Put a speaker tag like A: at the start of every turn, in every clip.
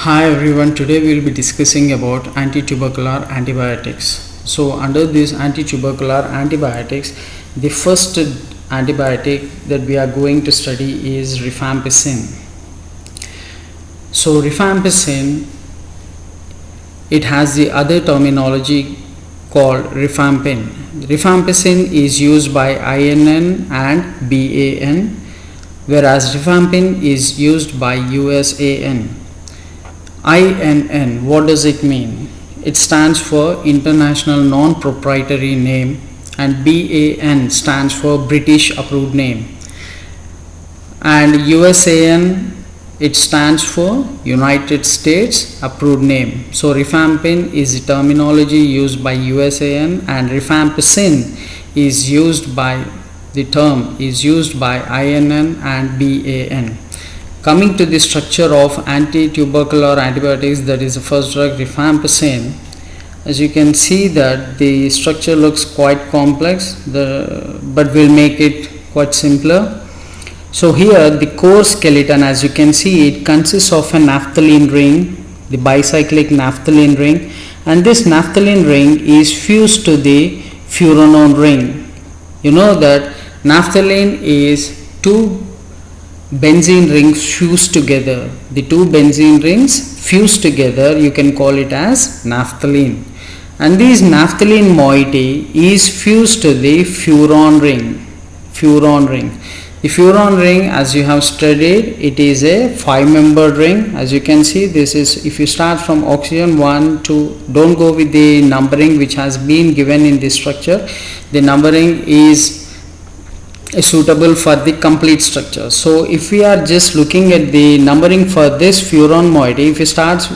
A: Hi everyone, today we will be discussing about anti-tubercular antibiotics. So under these anti-tubercular antibiotics, the first antibiotic that we are going to study is rifampicin. So rifampicin, it has the other terminology called rifampin. Rifampicin is used by INN and BAN, whereas rifampin is used by USAN. INN, what does it mean? It stands for International Non-Proprietary Name, and BAN stands for British Approved Name, and USAN, it stands for United States Approved Name. So rifampin is the terminology used by USAN, and rifampicin is used by INN and BAN. Coming to the structure of anti-tubercular antibiotics, that is the first drug rifampicin. As you can see that the structure looks quite complex, but we'll make it quite simpler. So here the core skeleton, as you can see, it consists of a naphthalene ring, the bicyclic naphthalene ring, and this naphthalene ring is fused to the furanone ring. You know that naphthalene is two benzene rings fused together. The two benzene rings fused together, you can call it as naphthalene, and this naphthalene moiety is fused to the furan ring. The furan ring, as you have studied, it is a 5-membered ring. As you can see, this is, if you start from oxygen 1, 2, don't go with the numbering which has been given in this structure. The numbering is suitable for the complete structure. So if we are just looking at the numbering for this furan moiety, if we start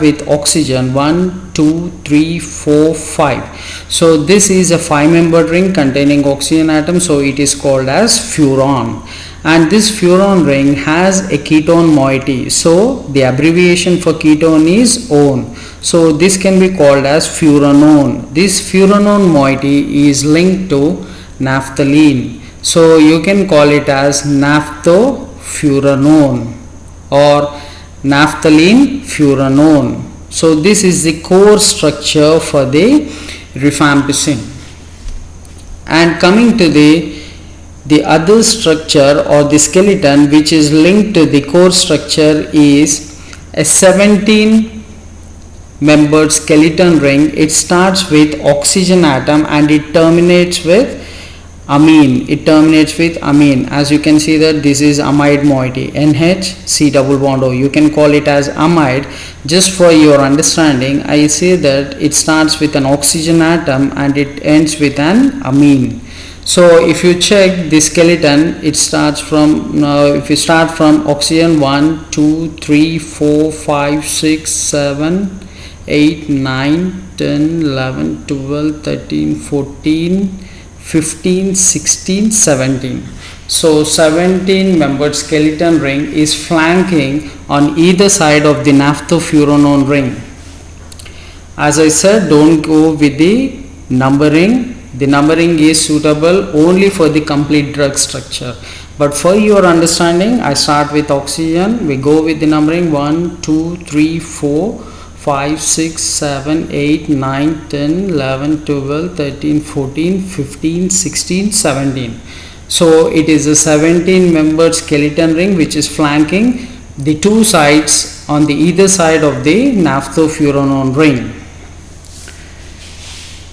A: with oxygen 1, 2, 3, 4, 5, so this is a 5-membered ring containing oxygen atom, so it is called as furan, and this furan ring has a ketone moiety, so the abbreviation for ketone is one, so this can be called as furanone. This furanone moiety is linked to naphthalene, so you can call it as naphthofuranone or naphthalene furanone. So this is the core structure for the rifampicin. And coming to the other structure or the skeleton which is linked to the core structure is a 17-membered skeleton ring. It starts with oxygen atom and it terminates with amine. As you can see that this is amide moiety, NH C double bond O. You can call it as amide. Just for your understanding, I say that it starts with an oxygen atom and it ends with an amine. So if you check the skeleton, it starts from, if you start from oxygen 1, 2, 3, 4, 5, 6, 7, 8, 9, 10, 11, 12, 13, 14, 15, 16, 17. So 17-membered skeleton ring is flanking on either side of the naphthofuranone ring. As I said, don't go with the numbering. The numbering is suitable only for the complete drug structure. But for your understanding, I start with oxygen. We go with the numbering 1, 2, 3, 4, 5, 6, 7, 8, 9, 10, 11, 12, 13, 14, 15, 16, 17. So it is a 17-membered skeleton ring which is flanking the two sides on the either side of the naphthofuranone ring.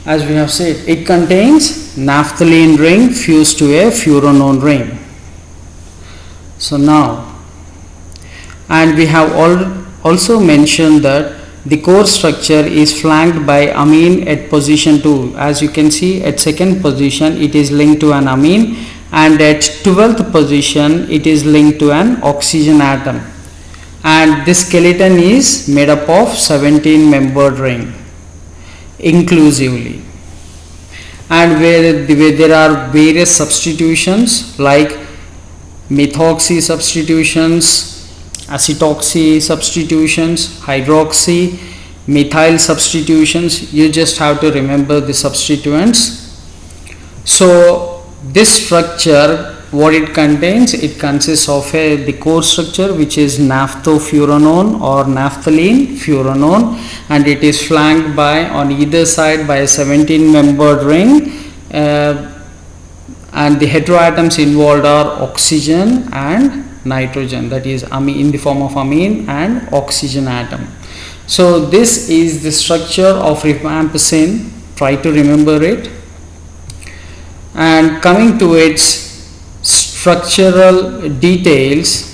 A: As we have said, it contains naphthalene ring fused to a furanone ring. So now, and we have also mentioned that the core structure is flanked by amine at position 2. As you can see, at second position it is linked to an amine, and at 12th position it is linked to an oxygen atom. And this skeleton is made up of 17-membered ring inclusively. And where there are various substitutions like methoxy substitutions, acetoxy substitutions, hydroxy, methyl substitutions, you just have to remember the substituents. So this structure what it contains, it consists of the core structure, which is naphthofuranone or naphthalene furanone, and it is flanked by on either side by a 17 membered ring, and the heteroatoms involved are oxygen and nitrogen, that is in the form of amine and oxygen atom. So this is the structure of rifampicin. Try to remember it. And coming to its structural details,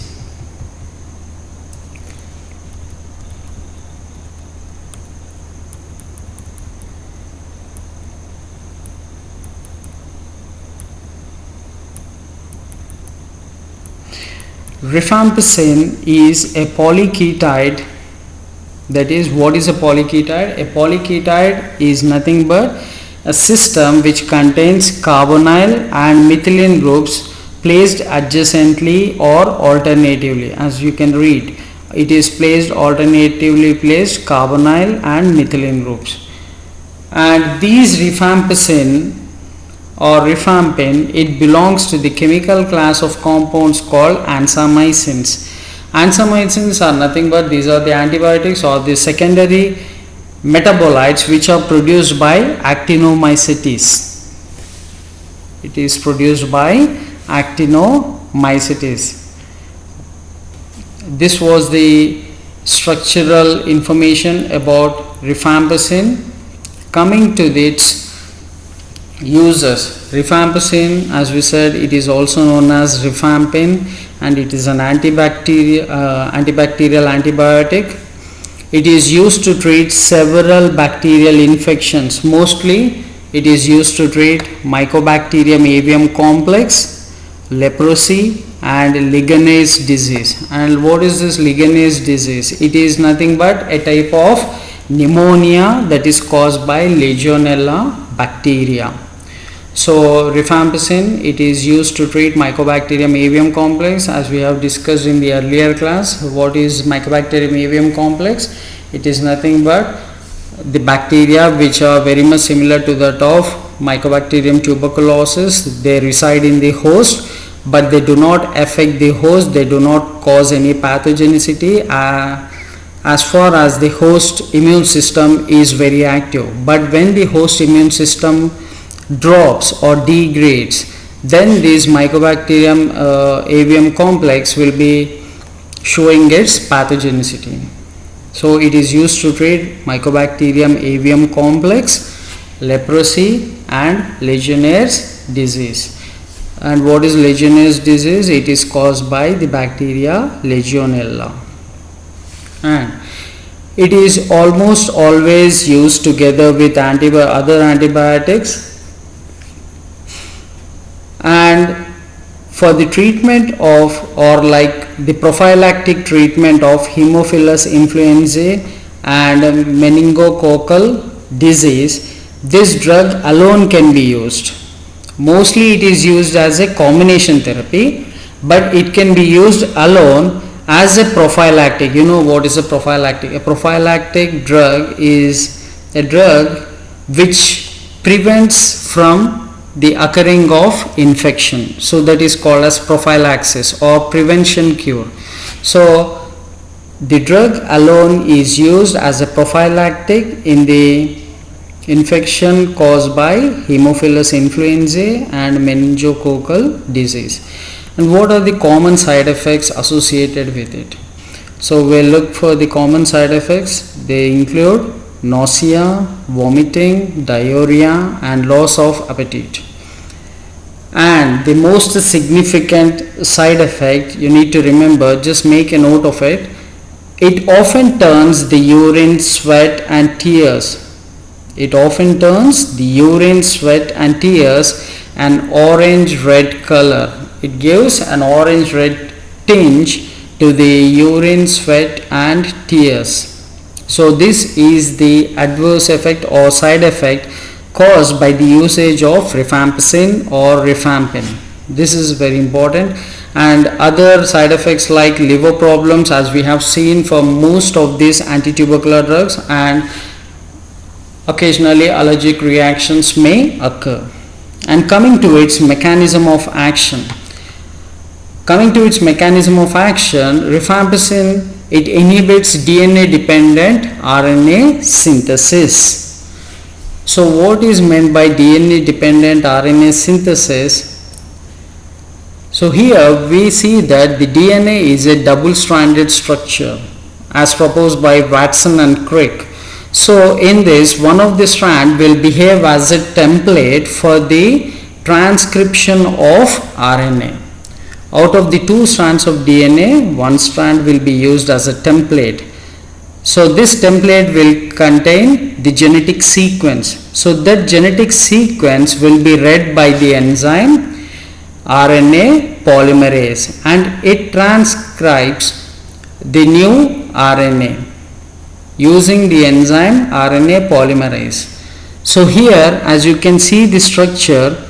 A: rifampicin is a polyketide. That is, what is a polyketide? A polyketide is nothing but a system which contains carbonyl and methylene groups placed adjacently or alternatively. As you can read, it is alternatively placed carbonyl and methylene groups. And these rifampicin or rifampin, it belongs to the chemical class of compounds called ansamycins. Ansamycins are nothing but these are the antibiotics or the secondary metabolites which are produced by actinomycetes. It is produced by actinomycetes. This was the structural information about rifampicin. Coming to its uses, rifampicin, as we said, it is also known as rifampin, and it is an antibacterial antibiotic. It is used to treat several bacterial infections. Mostly it is used to treat Mycobacterium avium complex, leprosy and Leganese disease. And what is this Leganese disease? It is nothing but a type of pneumonia that is caused by Legionella bacteria. So rifampicin, it is used to treat Mycobacterium avium complex, as we have discussed in the earlier class. What is Mycobacterium avium complex? It is nothing but the bacteria which are very much similar to that of Mycobacterium tuberculosis. They reside in the host, but they do not affect the host. They do not cause any pathogenicity as far as the host immune system is very active. But when the host immune system drops or degrades, then this Mycobacterium avium complex will be showing its pathogenicity. So it is used to treat Mycobacterium avium complex, leprosy and Legionnaire's disease. And what is Legionnaire's disease? It is caused by the bacteria Legionella. And it is almost always used together with other antibiotics. And for the treatment of, or like the prophylactic treatment of Haemophilus influenzae and meningococcal disease, this drug alone can be used. Mostly it is used as a combination therapy, but it can be used alone as a prophylactic. You know what is a prophylactic? A prophylactic drug is a drug which prevents from the occurring of infection. So that is called as prophylaxis or prevention cure. So the drug alone is used as a prophylactic in the infection caused by Haemophilus influenzae and meningococcal disease. And what are the common side effects associated with it? So we'll look for the common side effects. They include nausea, vomiting, diarrhea and loss of appetite. And the most significant side effect you need to remember, just make a note of it. It often turns the urine, sweat and tears. It often turns the urine, sweat and tears an orange-red color. It gives an orange-red tinge to the urine, sweat and tears. So this is the adverse effect or side effect caused by the usage of rifampicin or rifampin. This is very important. And other side effects like liver problems, as we have seen for most of these antitubercular drugs, and occasionally allergic reactions may occur. And coming to its mechanism of action, Coming to its mechanism of action, rifampicin, it inhibits DNA dependent RNA synthesis. So what is meant by DNA dependent RNA synthesis? So here we see that the DNA is a double stranded structure as proposed by Watson and Crick. So in this, one of the strand will behave as a template for the transcription of RNA. Out of the two strands of DNA, one strand will be used as a template. So this template will contain the genetic sequence. So that genetic sequence will be read by the enzyme RNA polymerase, and it transcribes the new RNA using the enzyme RNA polymerase. So here, as you can see the structure,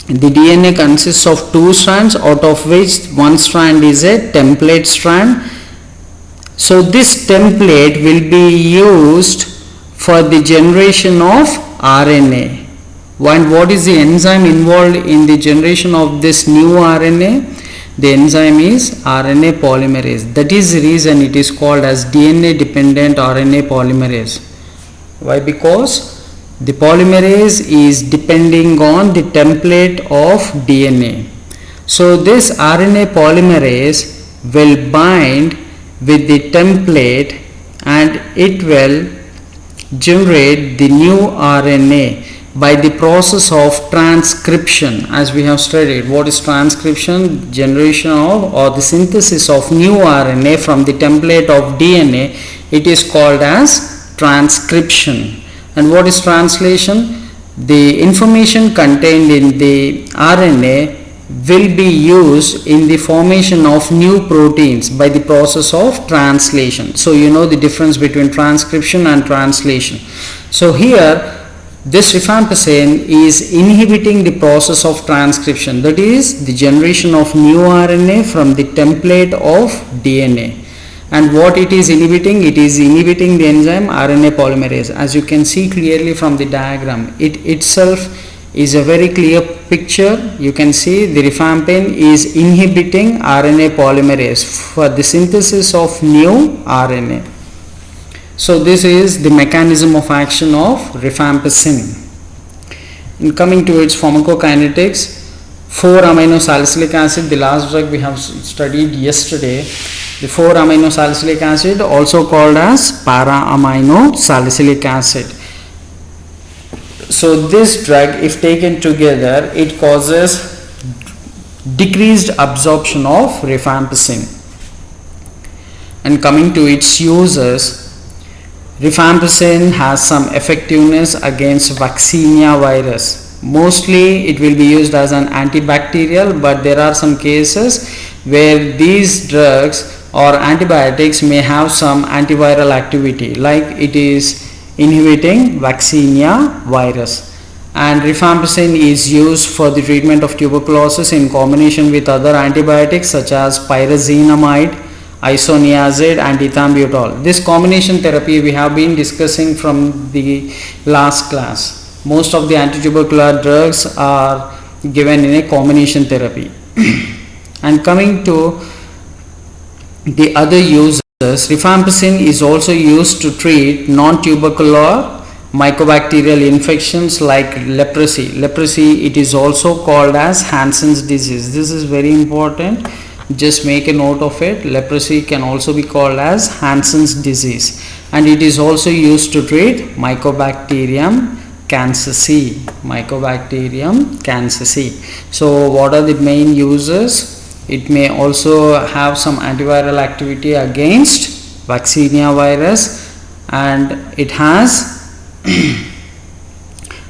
A: the DNA consists of two strands, out of which one strand is a template strand. So this template will be used for the generation of RNA. And what is the enzyme involved in the generation of this new RNA? The enzyme is RNA polymerase. That is the reason it is called as DNA dependent RNA polymerase. Why? Because the polymerase is depending on the template of DNA. So this RNA polymerase will bind with the template and it will generate the new RNA by the process of transcription. As we have studied, what is transcription? Generation of or the synthesis of new RNA from the template of DNA. It is called as transcription. And what is translation? The information contained in the RNA will be used in the formation of new proteins by the process of translation. So you know the difference between transcription and translation. So here this rifampicin is inhibiting the process of transcription, that is the generation of new RNA from the template of DNA. And what it is inhibiting? It is inhibiting the enzyme RNA polymerase. As you can see clearly from the diagram, it itself is a very clear picture. You can see the rifampin is inhibiting RNA polymerase for the synthesis of new RNA. So this is the mechanism of action of rifampicin. And coming to its pharmacokinetics, 4-amino-salicylic acid, the last drug we have studied yesterday, the 4-amino-salicylic acid, also called as para-amino-salicylic acid. So this drug, if taken together, it causes decreased absorption of rifampicin. And coming to its uses, rifampicin has some effectiveness against vaccinia virus. Mostly it will be used as an antibacterial, but there are some cases where these drugs or antibiotics may have some antiviral activity, like it is inhibiting vaccinia virus. And rifampicin is used for the treatment of tuberculosis in combination with other antibiotics such as pyrazinamide, isoniazid and ethambutol. This combination therapy we have been discussing from the last class. Most of the antitubercular drugs are given in a combination therapy. And coming to the other uses, rifampicin is also used to treat non-tubercular mycobacterial infections like leprosy. Leprosy, it is also called as Hansen's disease. This is very important. Just make a note of it. Leprosy can also be called as Hansen's disease, and it is also used to treat Mycobacterium cancerci. Mycobacterium cancerci. So what are the main uses? It may also have some antiviral activity against vaccinia virus, and it has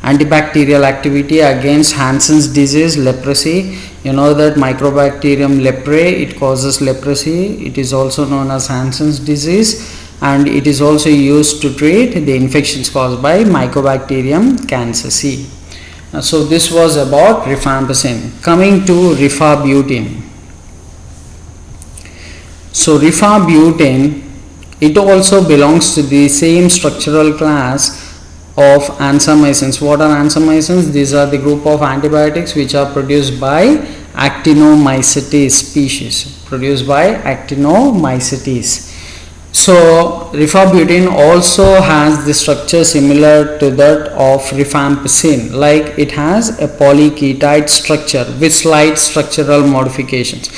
A: antibacterial activity against Hansen's disease, leprosy. You know that Mycobacterium leprae, it causes leprosy. It is also known as Hansen's disease, and it is also used to treat the infections caused by Mycobacterium cancerci. So this was about rifampicin. Coming to rifabutin. So rifabutin, it also belongs to the same structural class of ansamycins. What are ansamycins? These are the group of antibiotics which are produced by Actinomycetes species, produced by Actinomycetes. So rifabutin also has the structure similar to that of rifampicin, like it has a polyketide structure with slight structural modifications.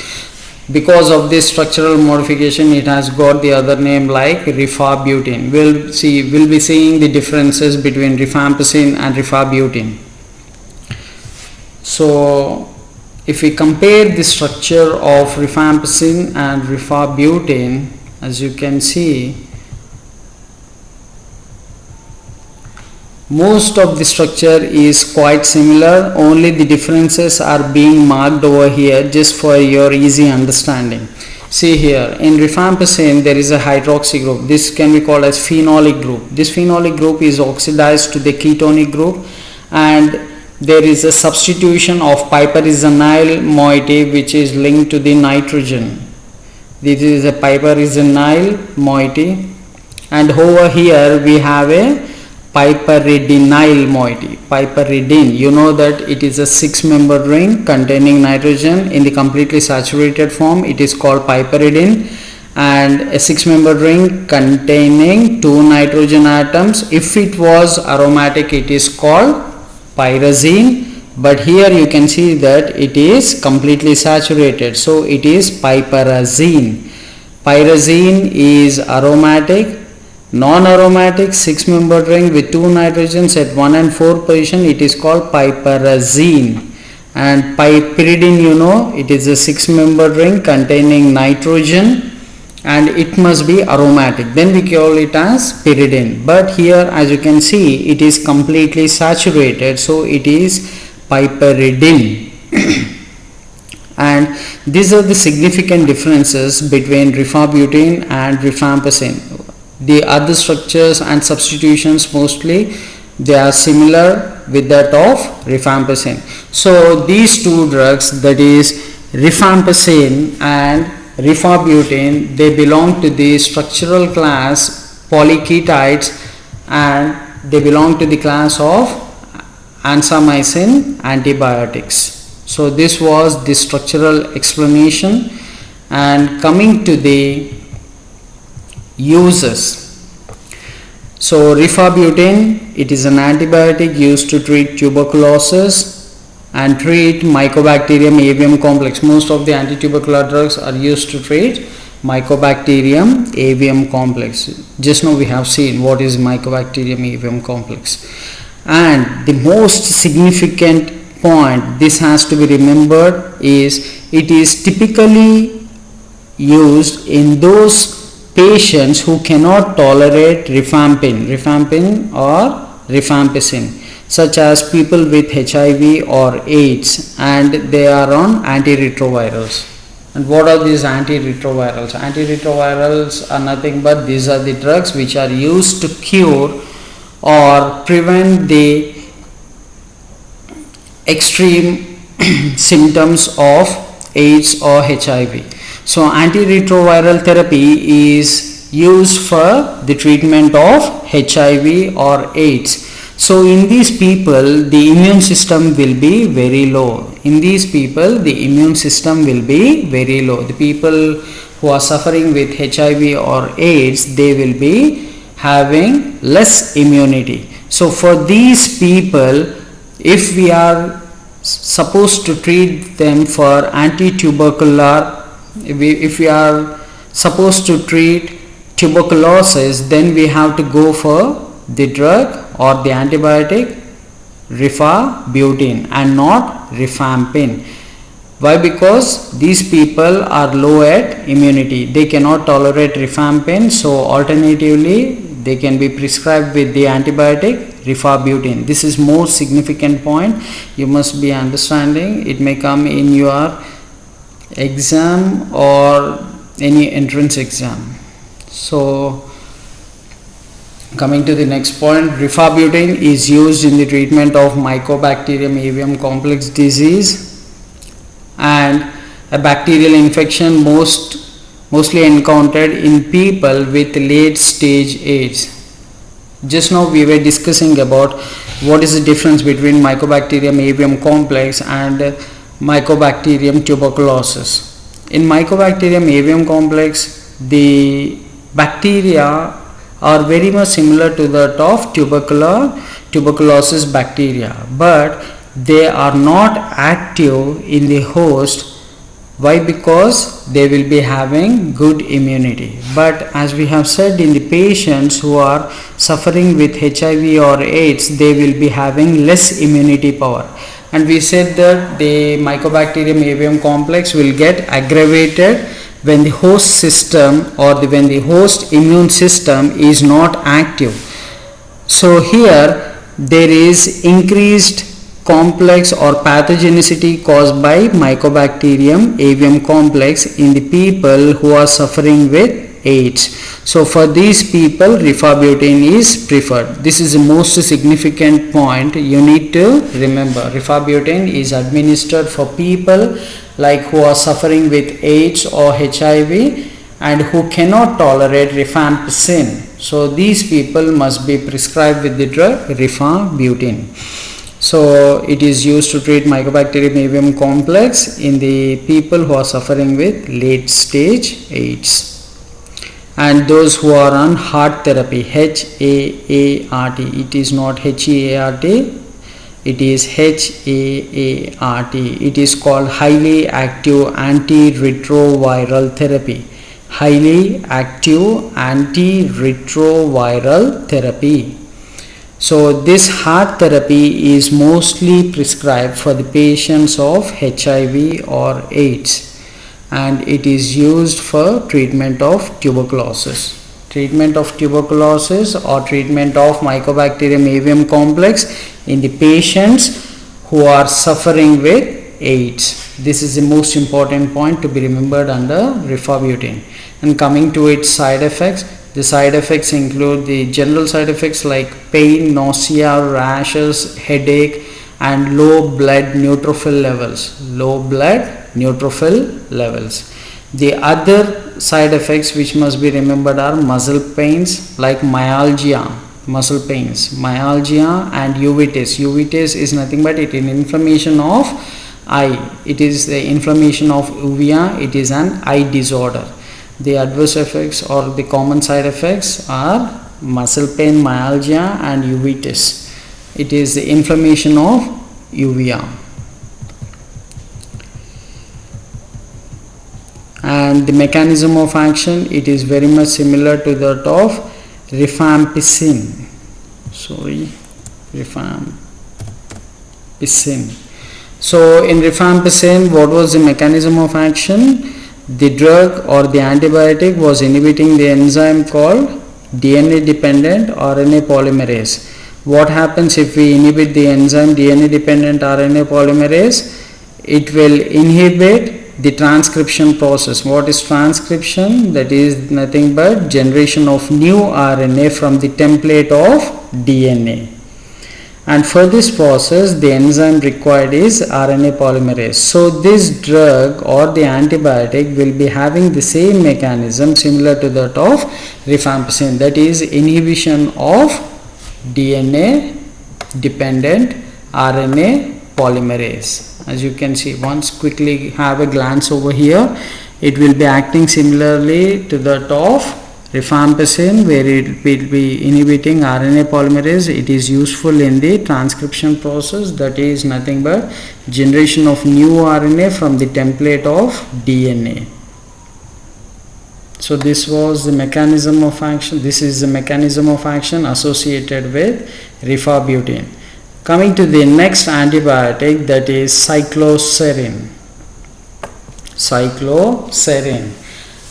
A: Because of this structural modification, it has got the other name like rifabutin. We'll be seeing the differences between rifampicin and rifabutin. So if we compare the structure of rifampicin and rifabutin, as you can see, most of the structure is quite similar, only the differences are being marked over here just for your easy understanding. See here, in rifampicin there is a hydroxy group. This can be called as phenolic group. This phenolic group is oxidized to the ketonic group, and there is a substitution of piperazonyl moiety which is linked to the nitrogen. This is a piperazonyl moiety, and over here we have a piperidinyl moiety. Piperidine, you know that it is a 6-membered ring containing nitrogen in the completely saturated form. It is called piperidine, and a 6-membered ring containing 2 nitrogen atoms. If it was aromatic, it is called pyrazine, but here you can see that it is completely saturated, so it is piperazine. Pyrazine is aromatic. Non-aromatic 6-membered ring with 2 nitrogens at 1 and 4 position, it is called piperazine. And piperidine, you know, it is a 6-membered ring containing nitrogen, and it must be aromatic, then we call it as pyridine. But here, as you can see, it is completely saturated, so it is piperidine. And these are the significant differences between rifabutin and rifampicin. The other structures and substitutions, mostly they are similar with that of rifampicin. So these two drugs, that is rifampicin and rifabutin, they belong to the structural class polyketides, and they belong to the class of ansamycin antibiotics. So this was the structural explanation. And coming to the uses. So rifabutin, it is an antibiotic used to treat tuberculosis and treat Mycobacterium avium complex. Most of the antitubercular drugs are used to treat Mycobacterium avium complex. Just now we have seen what is Mycobacterium avium complex. And the most significant point this has to be remembered is it is typically used in those patients who cannot tolerate rifampin or rifampicin, such as people with HIV or AIDS, and they are on antiretrovirals. And what are these antiretrovirals? Antiretrovirals are nothing but these are the drugs which are used to cure or prevent the extreme symptoms of AIDS or HIV. So antiretroviral therapy is used for the treatment of HIV or AIDS. So in these people, the immune system will be very low. In these people, the immune system will be very low. The people who are suffering with HIV or AIDS, they will be having less immunity. So for these people, if we are supposed to treat them for anti-tubercular, if we are supposed to treat tuberculosis, then we have to go for the drug or the antibiotic rifabutin and not rifampin. Why? Because these people are low at immunity. They cannot tolerate rifampin, so alternatively they can be prescribed with the antibiotic rifabutin. This is more significant point you must be understanding. It may come in your exam or any entrance exam. So coming to the next point, rifabutin is used in the treatment of Mycobacterium avium complex disease and a bacterial infection mostly encountered in people with late stage AIDS. Just now we were discussing about what is the difference between Mycobacterium avium complex and Mycobacterium tuberculosis. In Mycobacterium avium complex, the bacteria are very much similar to that of tuberculosis bacteria, but they are not active in the host. Why? Because they will be having good immunity. But as we have said, in the patients who are suffering with HIV or AIDS, they will be having less immunity power. And we said that the Mycobacterium avium complex will get aggravated when the host system or when the host immune system is not active. So here there is increased complex or pathogenicity caused by Mycobacterium avium complex in the people who are suffering with AIDS. So for these people, rifabutin is preferred. This is the most significant point you need to remember. Rifabutin is administered for people like who are suffering with AIDS or HIV and who cannot tolerate rifampicin. So these people must be prescribed with the drug rifabutin. So it is used to treat Mycobacterium avium complex in the people who are suffering with late stage AIDS. And those who are on HAART therapy, HAART, it is not HEART, it is HAART. It is called highly active antiretroviral therapy. Highly active antiretroviral therapy. So this HAART therapy is mostly prescribed for the patients of HIV or AIDS, and it is used for treatment of tuberculosis. Treatment of tuberculosis or treatment of Mycobacterium avium complex in the patients who are suffering with AIDS. This is the most important point to be remembered under rifabutin. And coming to its side effects, the side effects include the general side effects like pain, nausea, rashes, headache, and low blood neutrophil levels. Low blood neutrophil levels. The other side effects which must be remembered are muscle pains like myalgia, muscle pains, myalgia, and uveitis. Uveitis is nothing but it is an inflammation of eye. It is the inflammation of uvea. It is an eye disorder. The adverse effects or the common side effects are muscle pain, myalgia, and uveitis. It is the inflammation of uvea. And the mechanism of action, it is very much similar to that of rifampicin. Rifampicin. So in rifampicin, what was the mechanism of action? The drug or the antibiotic was inhibiting the enzyme called DNA dependent RNA polymerase. What happens if we inhibit the enzyme DNA dependent RNA polymerase? It will inhibit the transcription process. What is transcription? That is nothing but generation of new RNA from the template of DNA. And for this process, the enzyme required is RNA polymerase. So this drug or the antibiotic will be having the same mechanism similar to that of rifampicin, that is inhibition of DNA dependent RNA polymerase. As you can see, once quickly have a glance over here, it will be acting similarly to that of rifampicin, where it will be inhibiting RNA polymerase. It is useful in the transcription process, that is nothing but generation of new RNA from the template of DNA. So this was the mechanism of action. This is the mechanism of action associated with rifabutin. Coming to the next antibiotic, that is cycloserine. Cycloserine.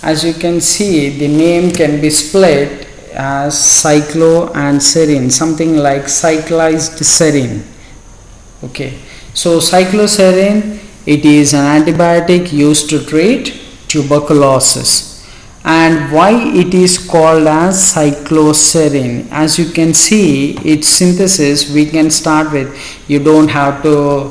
A: As you can see, the name can be split as cyclo and serine, something like cyclized serine. Okay, so cycloserine, it is an antibiotic used to treat tuberculosis. And why it is called as cycloserine? As you can see, its synthesis we can start with. You don't have to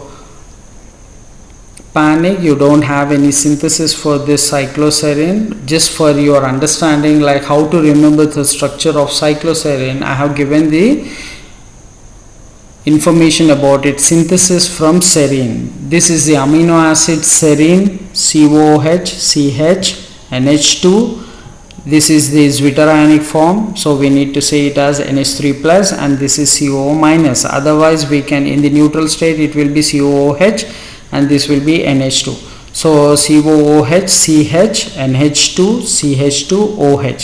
A: panic, you don't have any synthesis for this cycloserine. Just for your understanding, like how to remember the structure of cycloserine, I have given the information about its synthesis from serine. This is the amino acid serine, COOH, CH, NH2. This is the zwitterionic form, so we need to say it as NH3 plus, and this is COO minus. Otherwise we can, in the neutral state it will be COOH and this will be NH2. So COOH, CH, NH2, CH2, OH.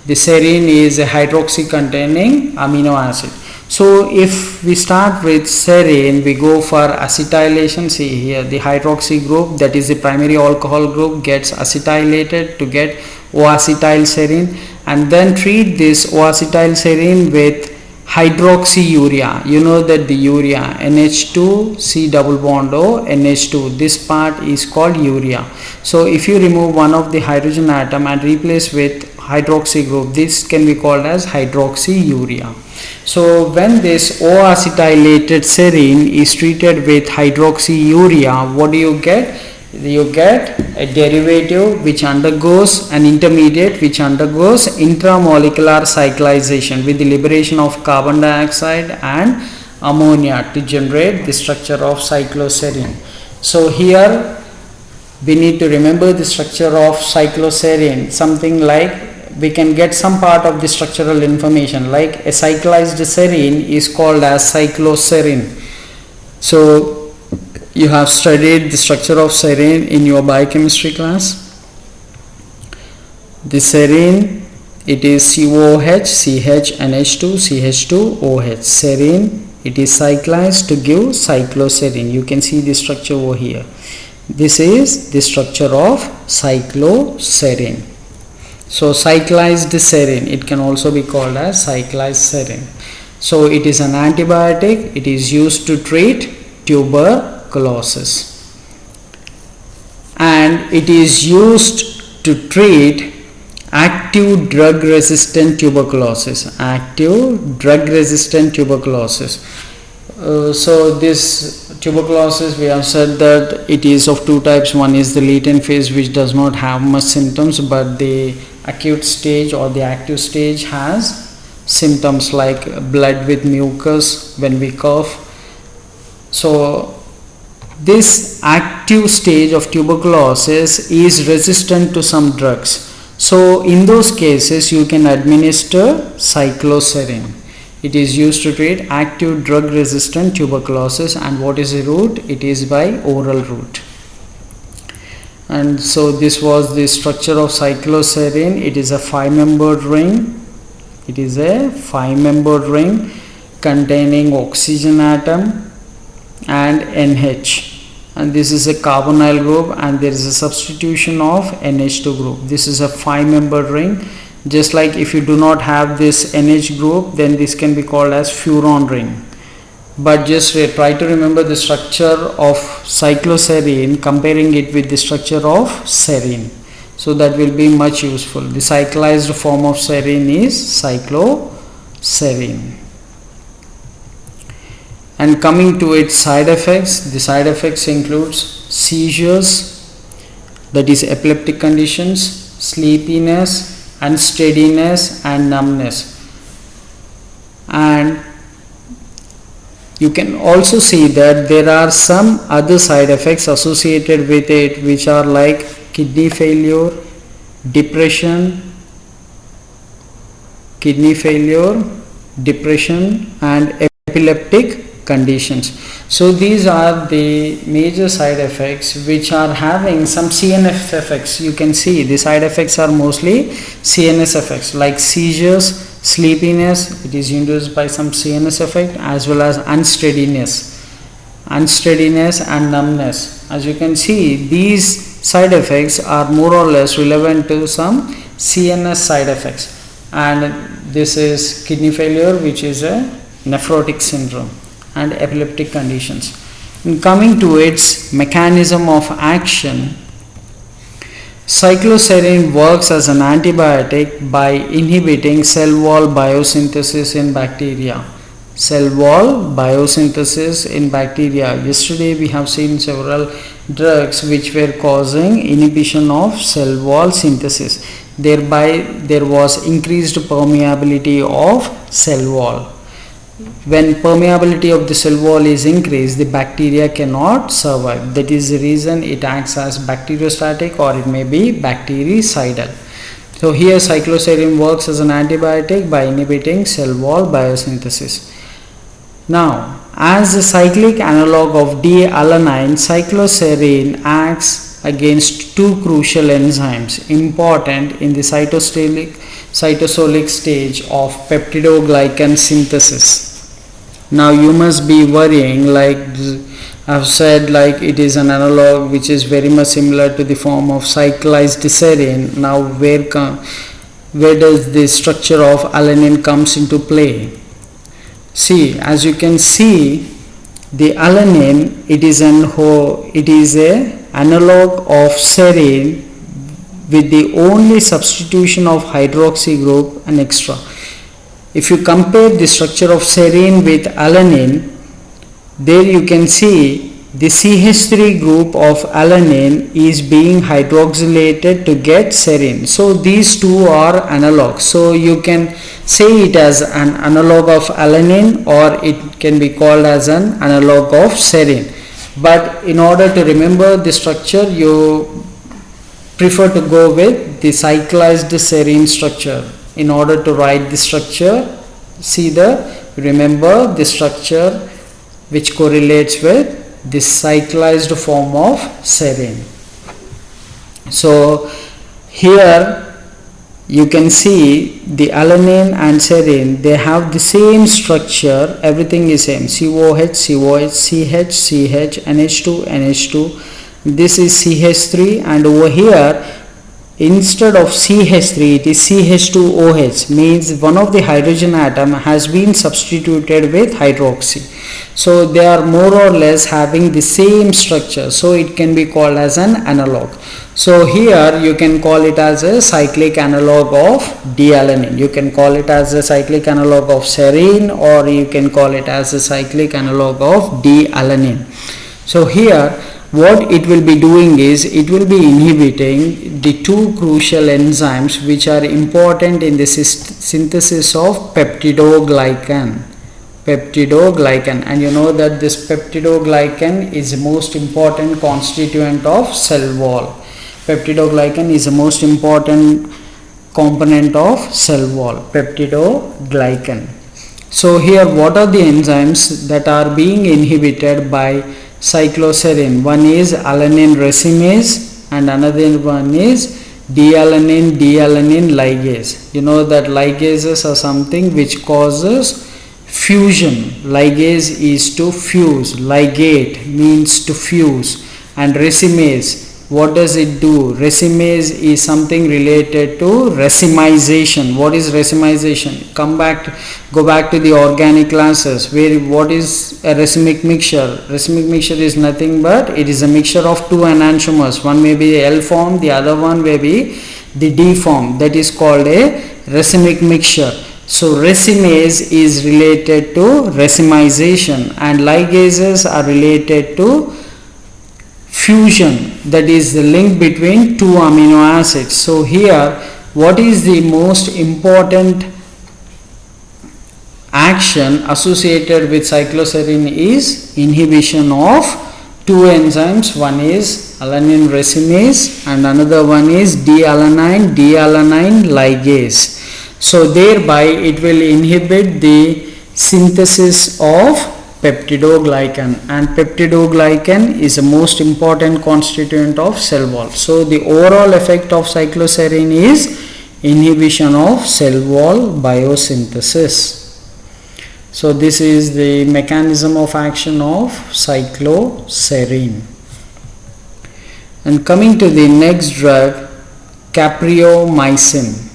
A: The serine is a hydroxy containing amino acid. So if we start with serine, we go for acetylation. See here, the hydroxy group, that is the primary alcohol group, gets acetylated to get O-acetylserine, and then treat this O-acetylserine with hydroxyurea. You know that the urea, NH2 C double bond O NH2, this part is called urea. So if you remove one of the hydrogen atom and replace with hydroxy group, this can be called as hydroxyurea. So when this O-acetylated serine is treated with hydroxyurea, what do you get? You get a derivative which undergoes an intermediate which undergoes intramolecular cyclization with the liberation of carbon dioxide and ammonia to generate the structure of cycloserine. So here we need to remember the structure of cycloserine, something like we can get some part of the structural information, like a cyclized serine is called as cycloserine. So you have studied the structure of serine in your biochemistry class. The serine, it is COOH, CH, NH2, CH2, OH. Serine, it is cyclized to give cycloserine. You can see the structure over here. This is the structure of cycloserine. So cyclized serine, it can also be called as cyclized serine. So it is an antibiotic. It is used to treat tuberculosis, and it is used to treat active drug resistant tuberculosis. Active drug resistant tuberculosis. So this tuberculosis, we have said that it is of two types. One is the latent phase, which does not have much symptoms, but the acute stage or the active stage has symptoms like blood with mucus when we cough. So this active stage of tuberculosis is resistant to some drugs. So in those cases you can administer cycloserine. It is used to treat active drug resistant tuberculosis, and what is the route? It is by oral route. And so this was the structure of cycloserine. It is a 5-membered ring. It is a 5-membered ring containing oxygen atom and NH, and this is a carbonyl group, and there is a substitution of NH2 group. This is a 5-membered ring. Just like if you do not have this NH group, then this can be called as furon ring. But just try to remember the structure of cycloserine, comparing it with the structure of serine. So that will be much useful. The cyclized form of serine is cycloserine. And coming to its side effects, the side effects includes seizures, that is epileptic conditions, sleepiness, unsteadiness and numbness. And you can also see that there are some other side effects associated with it, which are like kidney failure, depression, and epileptic conditions. So these are the major side effects which are having some CNS effects. You can see the side effects are mostly CNS effects, like seizures, sleepiness, it is induced by some CNS effect, as well as unsteadiness and numbness. As you can see, these side effects are more or less relevant to some CNS side effects, and this is kidney failure, which is a nephrotic syndrome, and epileptic conditions. And coming to its mechanism of action, cycloserine works as an antibiotic by inhibiting cell wall biosynthesis in bacteria. Cell wall biosynthesis in bacteria. Yesterday we have seen several drugs which were causing inhibition of cell wall synthesis. Thereby there was increased permeability of cell wall. when permeability of the cell wall is increased, the bacteria cannot survive. That is the reason it acts as bacteriostatic, or it may be bactericidal. So here cycloserine works as an antibiotic by inhibiting cell wall biosynthesis. Now, as a cyclic analog of D-alanine, cycloserine acts against two crucial enzymes important in the cytosolic stage of peptidoglycan synthesis. Now you must be worrying, like I've said, like it is an analog which is very much similar to the form of cyclized serine. Now where does the structure of alanine comes into play? See, as you can see, the alanine, it is a analog of serine with the only substitution of hydroxy group and extra. If you compare the structure of serine with alanine, there you can see the CH3 group of alanine is being hydroxylated to get serine. So these two are analogs. So you can say it as an analog of alanine, or it can be called as an analog of serine. But in order to remember the structure, you prefer to go with the cyclized serine structure. In order to write the structure, remember the structure which correlates with the cyclized form of serine. So here you can see the alanine and serine, they have the same structure, everything is same, COH, COH, CH, CH, NH2, NH2, this is CH3, and over here instead of CH3 it is CH2OH, means one of the hydrogen atom has been substituted with hydroxy. So they are more or less having the same structure, so it can be called as an analog. So here you can call it as a cyclic analog of D-alanine, you can call it as a cyclic analog of serine, or you can call it as a cyclic analog of D-alanine. So here what it will be doing is, it will be inhibiting the two crucial enzymes which are important in the synthesis of peptidoglycan. And you know that this peptidoglycan is the most important constituent of cell wall. Peptidoglycan is the most important component of cell wall, peptidoglycan. So here what are the enzymes that are being inhibited by cycloserine? One is alanine racemase and another one is D-alanine ligase. You know that ligases are something which causes fusion. Ligase is to fuse, ligate means to fuse, and racemase, what does it do? Racemase is something related to racemization. What is racemization? Go back to the organic classes, where what is a racemic mixture? Racemic mixture is nothing but it is a mixture of two enantiomers. One may be the L form, the other one may be the D form. That is called a racemic mixture. So racemase is related to racemization, and ligases are related to fusion, that is the link between two amino acids. So here what is the most important action associated with cycloserine is inhibition of two enzymes. One is alanine racemase and another one is D-alanine ligase. So thereby it will inhibit the synthesis of peptidoglycan, and peptidoglycan is the most important constituent of cell wall. So the overall effect of cycloserine is inhibition of cell wall biosynthesis. So this is the mechanism of action of cycloserine. And coming to the next drug, capreomycin.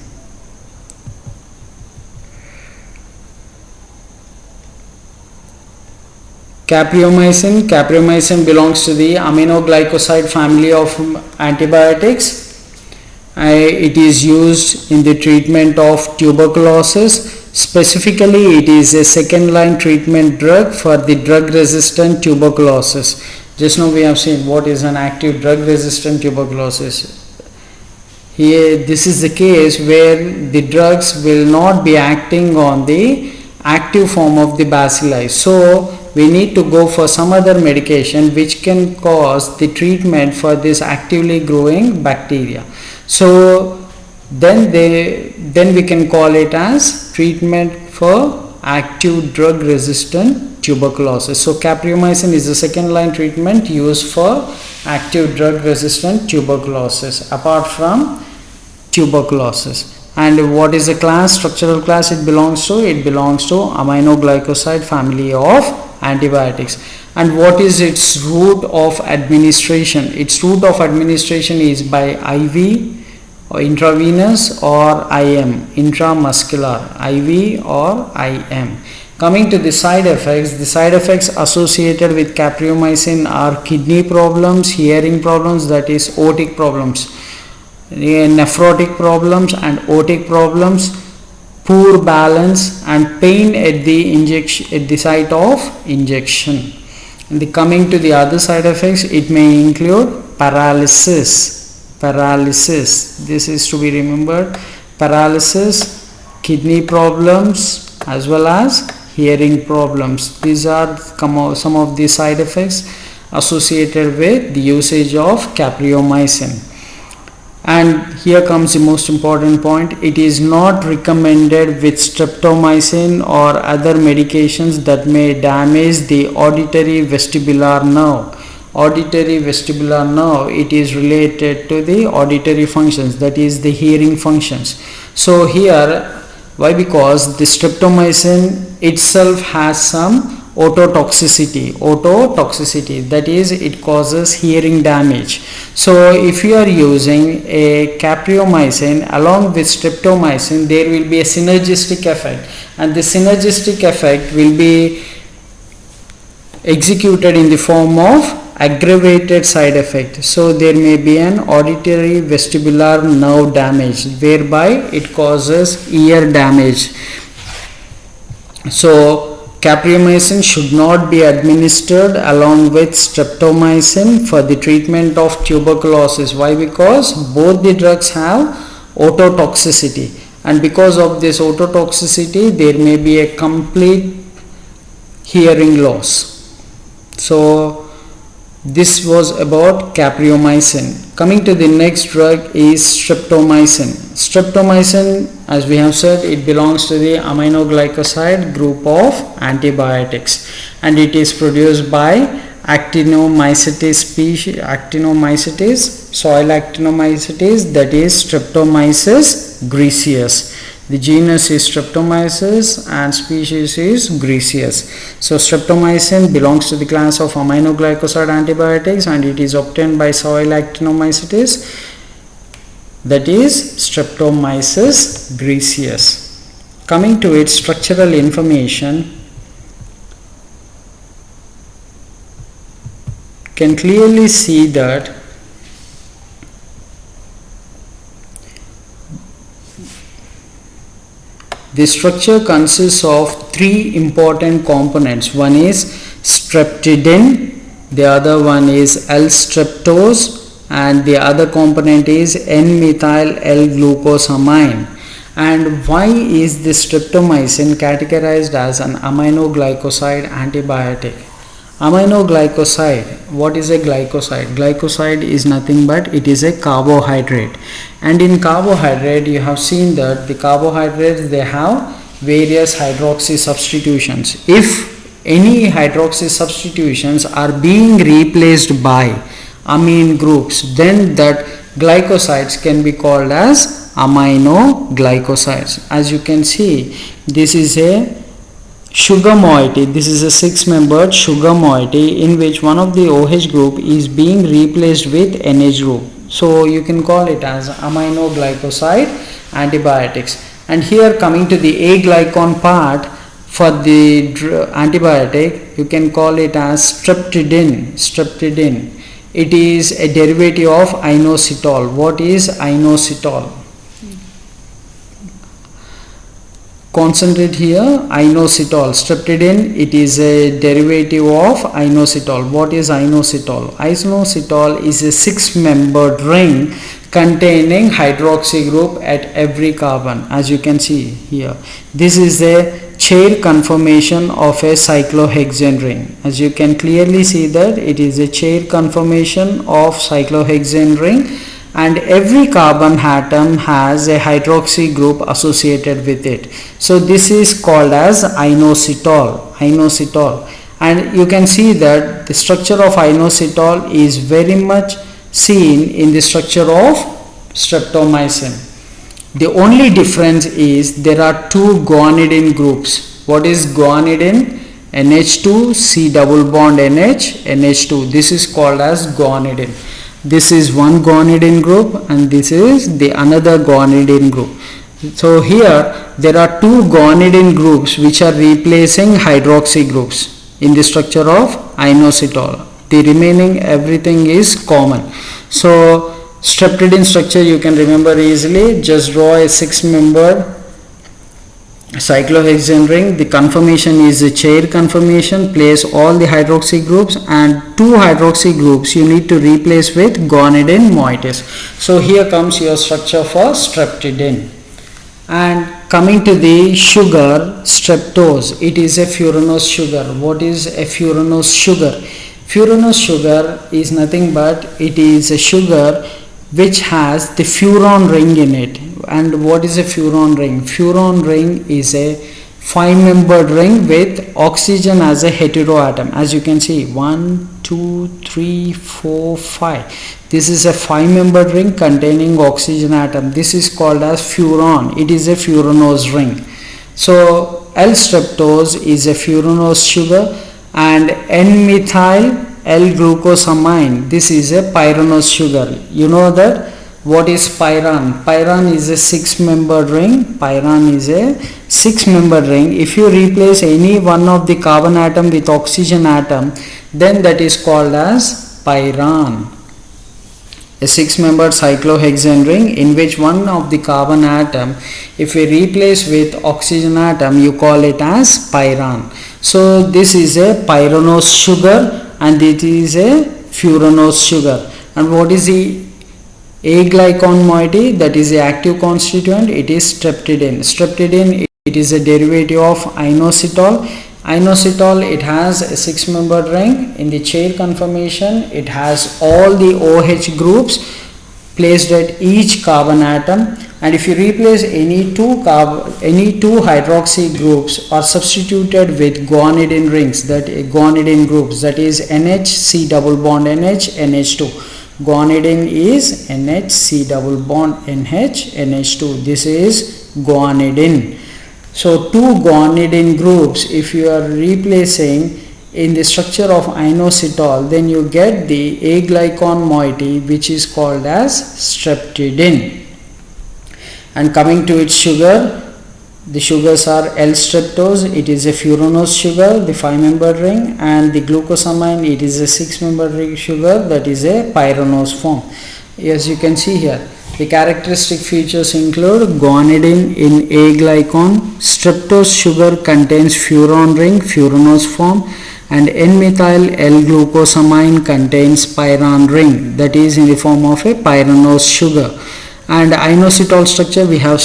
A: Capreomycin belongs to the aminoglycoside family of antibiotics. It is used in the treatment of tuberculosis. Specifically, it is a second line treatment drug for the drug resistant tuberculosis. Just now we have seen what is an active drug resistant tuberculosis. Here this is the case where the drugs will not be acting on the active form of the bacilli. So we need to go for some other medication which can cause the treatment for this actively growing bacteria. So then we can call it as treatment for active drug resistant tuberculosis. So capreomycin is the second line treatment used for active drug resistant tuberculosis apart from tuberculosis. And what is the class, structural class it belongs to? It belongs to aminoglycoside family of antibiotics. And what is its route of administration? Its route of administration is by IV or intravenous or IM, intramuscular, IV or IM. Coming to the side effects associated with capreomycin are kidney problems, hearing problems, that is otic problems, nephrotic problems and otic problems, poor balance and pain at the injection, at the site of injection. And coming to the other side effects, it may include paralysis. This is to be remembered. Paralysis, kidney problems as well as hearing problems. These are some of the side effects associated with the usage of capreomycin. And here comes the most important point. It is not recommended with streptomycin or other medications that may damage the auditory vestibular nerve. Auditory vestibular nerve, it is related to the auditory functions, that is the hearing functions. So here, why? Because the streptomycin itself has some ototoxicity, that is it causes hearing damage. So if you are using a capreomycin along with streptomycin, there will be a synergistic effect, and the synergistic effect will be executed in the form of aggravated side effect. So there may be an auditory vestibular nerve damage, whereby it causes ear damage. So capreomycin should not be administered along with streptomycin for the treatment of tuberculosis. Why? Because both the drugs have ototoxicity, and because of this ototoxicity there may be a complete hearing loss. So this was about capreomycin. Coming to the next drug is streptomycin. Streptomycin, as we have said, it belongs to the aminoglycoside group of antibiotics, and it is produced by Actinomycetes species, soil actinomycetes, that is Streptomyces griseus. The genus is Streptomyces and species is griseus. So streptomycin belongs to the class of aminoglycoside antibiotics, and it is obtained by soil actinomycetes, that is Streptomyces griseus. Coming to its structural information, can clearly see that the structure consists of three important components. One is streptidin, the other one is L-streptose, and the other component is N-methyl L-glucosamine. And why is the streptomycin categorized as an aminoglycoside antibiotic? Aminoglycoside, what is a glycoside? Glycoside is nothing but it is a carbohydrate, and in carbohydrate you have seen that the carbohydrates, they have various hydroxy substitutions. If any hydroxy substitutions are being replaced by amine groups, then that glycosides can be called as aminoglycosides. As you can see, this is a sugar moiety. This is a 6-membered sugar moiety in which one of the OH group is being replaced with NH group. So you can call it as aminoglycoside antibiotics. And here, coming to the A-glycan part for the antibiotic, you can call it as streptidin. It is a derivative of inositol. What is inositol? Concentrate here, inositol. Streptidin, it is a derivative of inositol. What is inositol? Inositol is a 6-membered ring containing hydroxy group at every carbon, as you can see here. This is a chair conformation of a cyclohexane ring. As you can clearly see that it is a chair conformation of cyclohexane ring, and every carbon atom has a hydroxy group associated with it. So this is called as inositol. And you can see that the structure of inositol is very much seen in the structure of streptomycin. The only difference is there are two guanidine groups. What is guanidine? NH2 C double bond NH NH2. This is called as guanidine. This is one guanidine group and this is the another guanidine group. So here there are two guanidine groups which are replacing hydroxy groups in the structure of inositol. The remaining everything is common. So streptidine structure you can remember easily. Just draw a 6-membered cyclohexane ring. The conformation is a chair conformation. Place all the hydroxy groups, and two hydroxy groups you need to replace with guanidine moieties. So here comes your structure for streptidine. And coming to the sugar, streptose, it is a furanose sugar. What is a furanose sugar? Furanose sugar is nothing but it is a sugar which has the furan ring in it. And what is a furan ring? Furan ring is a 5-membered ring with oxygen as a heteroatom. As you can see, 1, 2, 3, 4, 5. This is a 5-membered ring containing oxygen atom. This is called as furan. It is a furanose ring. So L-streptose is a furanose sugar, and N-methyl L-glucosamine, this is a pyranose sugar. You know that what is pyran? Pyran is a 6-membered ring. Pyran is a 6-membered ring. If you replace any one of the carbon atom with oxygen atom, then that is called as pyran. A 6-membered cyclohexane ring in which one of the carbon atom, if we replace with oxygen atom, you call it as pyran. So this is a pyranose sugar and it is a furanose sugar. And what is the A-glycan moiety? That is the active constituent. It is streptidine. Streptidine, it is a derivative of inositol. Inositol, it has a 6-membered ring in the chair conformation. It has all the OH groups placed at each carbon atom, and if you replace any two hydroxy groups are substituted with guanidine rings, that guanidine groups, that is NH C double bond NH NH2. Guanidine is NH C double bond NH NH2. This is guanidine. So two guanidine groups, if you are replacing in the structure of inositol, then you get the A-glycan moiety which is called as streptidine. And coming to its sugar, the sugars are L-streptose, it is a furanose sugar, the 5-membered ring, and the glucosamine, it is a 6-membered ring sugar, that is a pyranose form. As you can see here, the characteristic features include guanidine in A-glycan, streptose sugar contains furan ring, furanose form, and N-methyl L-glucosamine contains pyran ring, that is in the form of a pyranose sugar. And inositol structure we have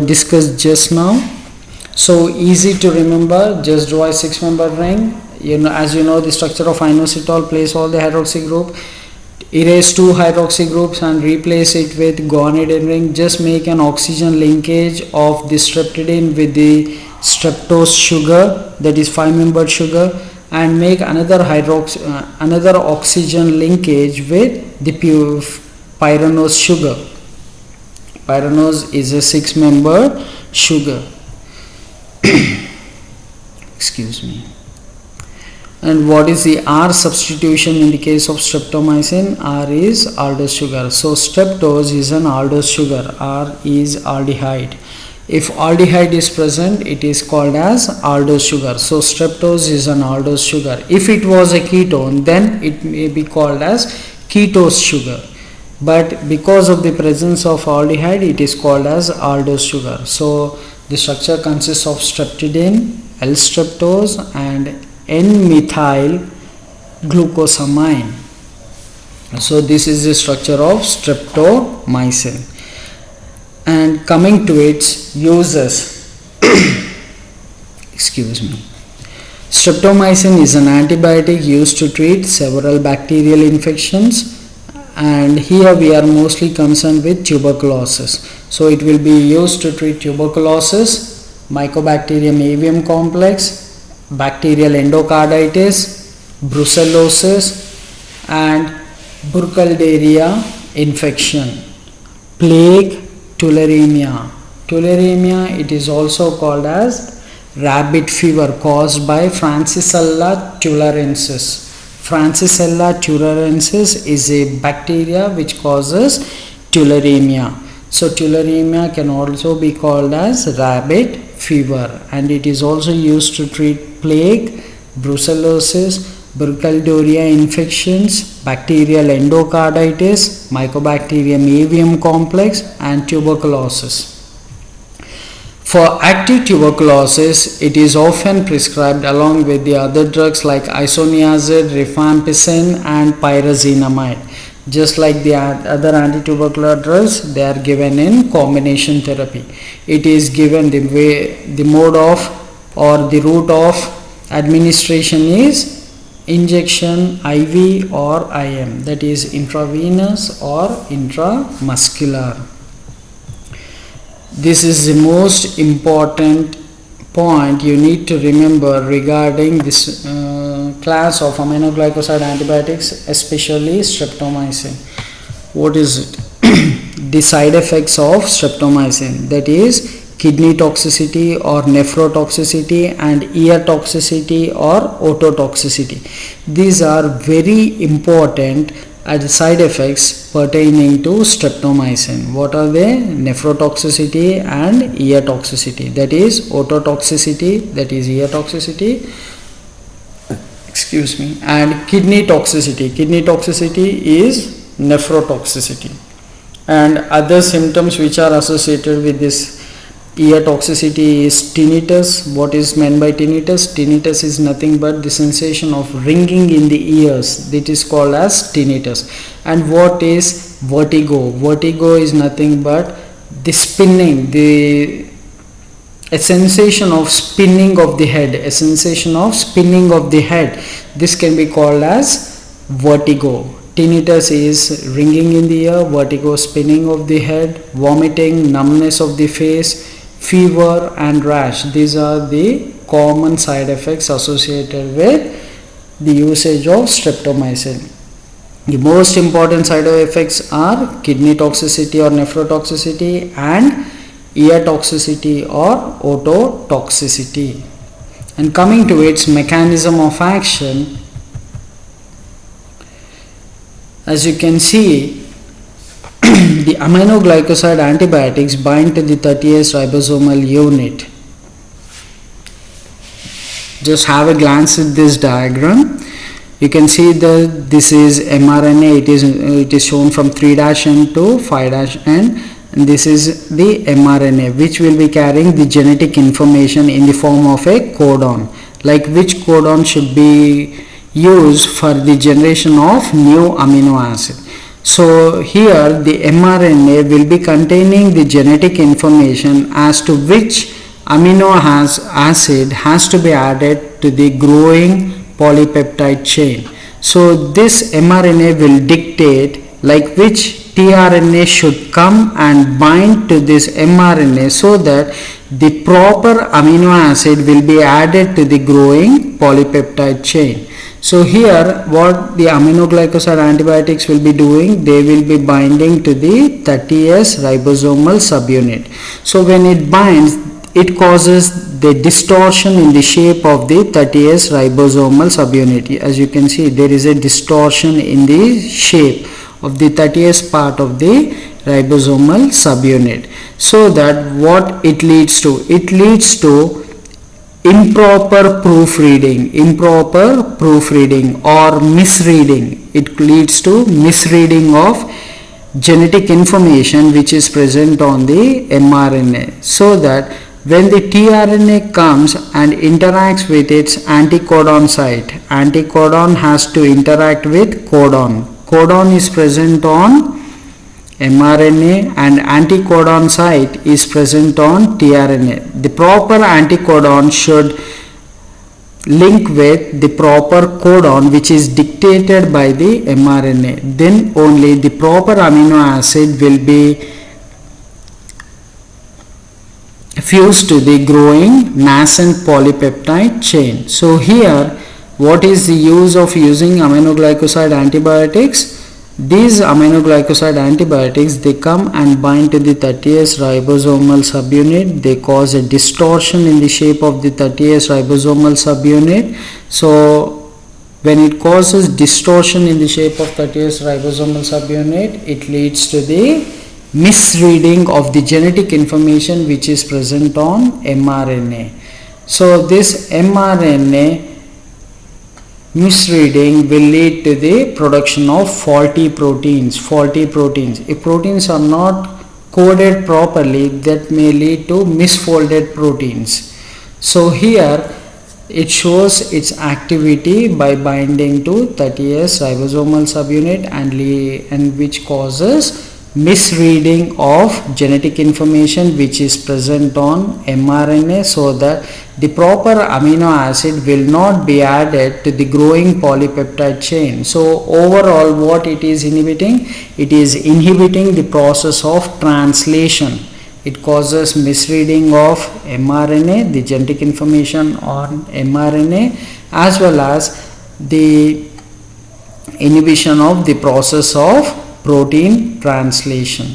A: discussed just now. So easy to remember, just draw a 6-membered ring. As you know, the structure of inositol, place all the hydroxy group, erase two hydroxy groups and replace it with guanidine ring. Just make an oxygen linkage of the streptidine with the streptose sugar, that is 5-membered sugar, and make another oxygen linkage with the pure pyranose sugar. Pyranose is a 6-membered sugar. Excuse me. And what is the R substitution in the case of streptomycin? R is aldose sugar. So streptose is an aldose sugar. R is aldehyde. If aldehyde is present, it is called as aldose sugar. So streptose is an aldose sugar. If it was a ketone, then it may be called as ketose sugar. But because of the presence of aldehyde, it is called as aldose sugar. So the structure consists of streptidine, L-streptose, and N-methyl glucosamine. So this is the structure of streptomycin. And coming to its uses, Excuse me. Streptomycin is an antibiotic used to treat several bacterial infections, and here we are mostly concerned with tuberculosis. So it will be used to treat tuberculosis, Mycobacterium avium complex, bacterial endocarditis, brucellosis, and Burkholderia infection, plague, tularemia. Tularemia, it is also called as rabbit fever caused by Francisella tularensis. Francisella tularensis is a bacteria which causes tularemia. So tularemia can also be called as rabbit fever, and it is also used to treat plague, brucellosis, Burkholderia infections, bacterial endocarditis, Mycobacterium avium complex, and tuberculosis. For active tuberculosis, it is often prescribed along with the other drugs like isoniazid, rifampicin, and pyrazinamide. Just like the other anti-tubercular drugs, they are given in combination therapy. It is given the mode of or the route of administration is injection, IV or IM, that is intravenous or intramuscular. This is the most important point you need to remember regarding this class of aminoglycoside antibiotics, especially streptomycin. What is it? The side effects of streptomycin, that is kidney toxicity or nephrotoxicity and ear toxicity or ototoxicity. These are very important as side effects pertaining to streptomycin. What are they? Nephrotoxicity and ear toxicity, that is ototoxicity, that is ear toxicity, excuse me, and kidney toxicity. Kidney toxicity is nephrotoxicity, and other symptoms which are associated with this ear toxicity is tinnitus. What is meant by tinnitus? Tinnitus is nothing but the sensation of ringing in the ears. That is called as tinnitus. And what is vertigo? Vertigo is nothing but the spinning, a sensation of spinning of the head. A sensation of spinning of the head. This can be called as vertigo. Tinnitus is ringing in the ear, vertigo, spinning of the head, vomiting, numbness of the face, fever and rash. These are the common side effects associated with the usage of streptomycin. The most important side effects are kidney toxicity or nephrotoxicity and ear toxicity or ototoxicity. And coming to its mechanism of action, as you can see, the aminoglycoside antibiotics bind to the 30S ribosomal unit. Just have a glance at this diagram. You can see that this is mRNA. It is shown from 3'N to 5'N, and this is the mRNA, which will be carrying the genetic information in the form of a codon, like which codon should be used for the generation of new amino acid. So here the mRNA will be containing the genetic information as to which amino acid has to be added to the growing polypeptide chain. So this mRNA will dictate like which tRNA should come and bind to this mRNA so that the proper amino acid will be added to the growing polypeptide chain. So here what the aminoglycoside antibiotics will be doing, they will be binding to the 30S ribosomal subunit. So when it binds, it causes the distortion in the shape of the 30S ribosomal subunit. As you can see, there is a distortion in the shape of the 30S part of the ribosomal subunit. So that what it leads to? It leads to improper proofreading or misreading. It leads to misreading of genetic information which is present on the mRNA, so that when the tRNA comes and interacts with its anticodon site, anticodon has to interact with codon. Codon is present on mRNA and anticodon site is present on tRNA. The proper anticodon should link with the proper codon which is dictated by the mRNA. Then only the proper amino acid will be fused to the growing nascent polypeptide chain. So here, what is the use of using aminoglycoside antibiotics? These aminoglycoside antibiotics, they come and bind to the 30S ribosomal subunit. They cause a distortion in the shape of the 30S ribosomal subunit. So when it causes distortion in the shape of 30S ribosomal subunit, it leads to the misreading of the genetic information which is present on mRNA. So this mRNA misreading will lead to the production of faulty proteins. If proteins are not coded properly, that may lead to misfolded proteins. So here it shows its activity by binding to 30S ribosomal subunit and which causes misreading of genetic information which is present on mRNA, so that the proper amino acid will not be added to the growing polypeptide chain. So overall, what it is inhibiting? It is inhibiting the process of translation. It causes misreading of mRNA, the genetic information on mRNA, as well as the inhibition of the process of protein translation.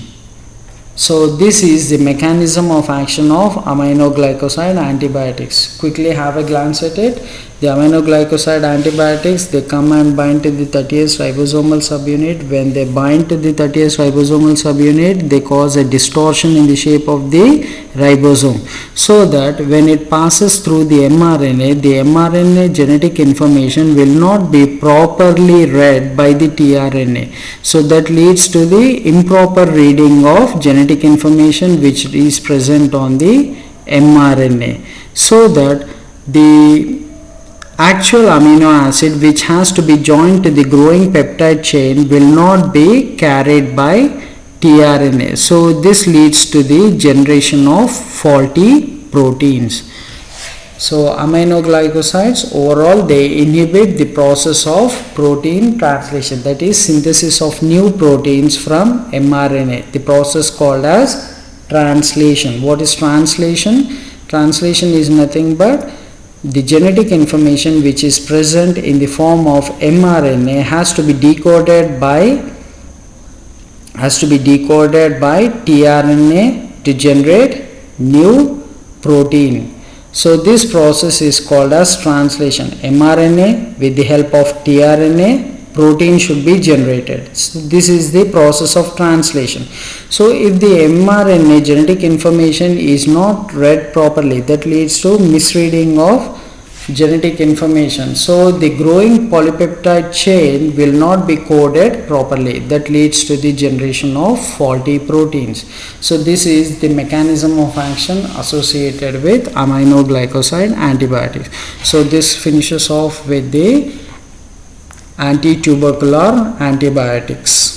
A: So this is the mechanism of action of aminoglycoside antibiotics. Quickly have a glance at it. The aminoglycoside antibiotics, they come and bind to the 30S ribosomal subunit. When they bind to the 30S ribosomal subunit, they cause a distortion in the shape of the ribosome, so that when it passes through the mRNA genetic information will not be properly read by the tRNA. So that leads to the improper reading of genetic information which is present on the mRNA, so that the actual amino acid which has to be joined to the growing peptide chain will not be carried by tRNA. So this leads to the generation of faulty proteins. So aminoglycosides overall, they inhibit the process of protein translation, that is synthesis of new proteins from mRNA, the process called as translation. What is translation? Translation is nothing but the genetic information which is present in the form of mRNA has to be decoded by tRNA to generate new protein. So this process is called as translation. mRNA with the help of tRNA, protein should be generated. So this is the process of translation. So if the mRNA genetic information is not read properly, that leads to misreading of genetic information. So the growing polypeptide chain will not be coded properly. That leads to the generation of faulty proteins. So this is the mechanism of action associated with aminoglycoside antibiotics. So this finishes off with the anti-tubercular antibiotics.